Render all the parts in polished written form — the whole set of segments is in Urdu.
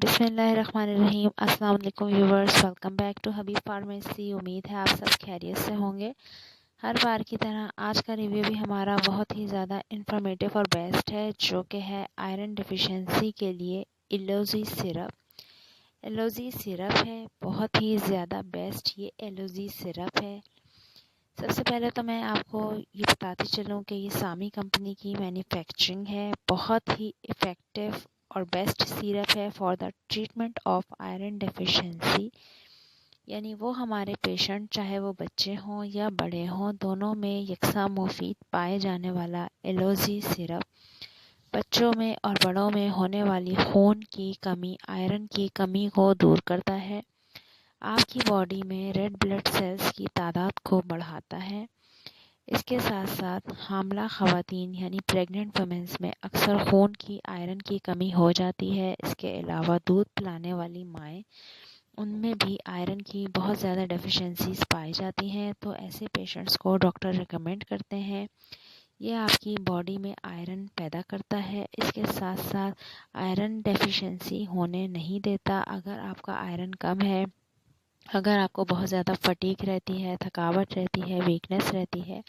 بسم اللہ الرحمن الرحیم۔ السلام علیکم viewers, welcome back to Habib pharmacy. امید ہے آپ سب خیریت سے ہوں گے۔ ہر بار کی طرح آج کا ریویو بھی ہمارا بہت ہی زیادہ انفارمیٹیو اور بیسٹ ہے، جو کہ ہے آئرن ڈیفیشنسی کے لیے ایلوزی سرپ۔ ایلوزی سرپ ہے، بہت ہی زیادہ بیسٹ یہ ایلوزی سرپ ہے۔ سب سے پہلے تو میں آپ کو یہ بتاتی چلوں کہ یہ سامی کمپنی کی مینوفیکچرنگ ہے، بہت ہی افیکٹو اور بیسٹ سیرپ ہے for the treatment of iron deficiency, یعنی وہ ہمارے پیشنٹ چاہے وہ بچے ہوں یا بڑے ہوں، دونوں میں یکساں مفید پائے جانے والا ایلوزی سرپ بچوں میں اور بڑوں میں ہونے والی خون کی کمی، آئرن کی کمی کو دور کرتا ہے، آپ کی باڈی میں ریڈ بلڈ سیلز کی تعداد کو بڑھاتا ہے۔ اس کے ساتھ ساتھ حاملہ خواتین یعنی پریگننٹ ویمنز میں اکثر خون کی آئرن کی کمی ہو جاتی ہے۔ اس کے علاوہ دودھ پلانے والی مائیں، ان میں بھی آئرن کی بہت زیادہ ڈیفیشنسیز پائی جاتی ہیں، تو ایسے پیشنٹس کو ڈاکٹر ریکمینڈ کرتے ہیں۔ یہ آپ کی باڈی میں آئرن پیدا کرتا ہے، اس کے ساتھ ساتھ آئرن ڈیفیشنسی ہونے نہیں دیتا۔ اگر آپ کا آئرن کم ہے، اگر آپ کو بہت زیادہ فٹیگ رہتی ہے، تھکاوٹ رہتی ہے، ویکنس رہتی ہے،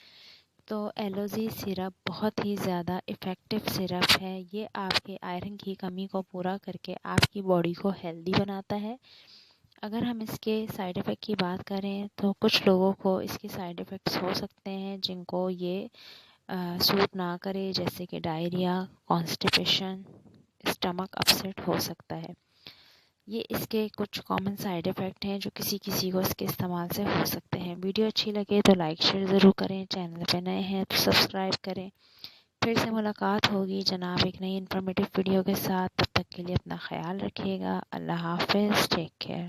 تو ایلوزی سرپ بہت ہی زیادہ افیکٹو سرپ ہے۔ یہ آپ کے آئرن کی کمی کو پورا کر کے آپ کی باڈی کو ہیلدی بناتا ہے۔ اگر ہم اس کے سائیڈ ایفیکٹ کی بات کریں تو کچھ لوگوں کو اس کے سائیڈ ایفیکٹس ہو سکتے ہیں جن کو یہ سوٹ نہ کرے، جیسے کہ ڈائریا، کانسٹیپیشن، اسٹمک اپسیٹ ہو سکتا ہے۔ یہ اس کے کچھ کامن سائیڈ ایفیکٹ ہیں جو کسی کو اس کے استعمال سے ہو سکتے ہیں۔ ویڈیو اچھی لگے تو لائک شیئر ضرور کریں، چینل پہ نئے ہیں تو سبسکرائب کریں۔ پھر سے ملاقات ہوگی جناب ایک نئی انفارمیٹیو ویڈیو کے ساتھ، تب تک کے لیے اپنا خیال رکھیے گا۔ اللہ حافظ، ٹیک کیئر۔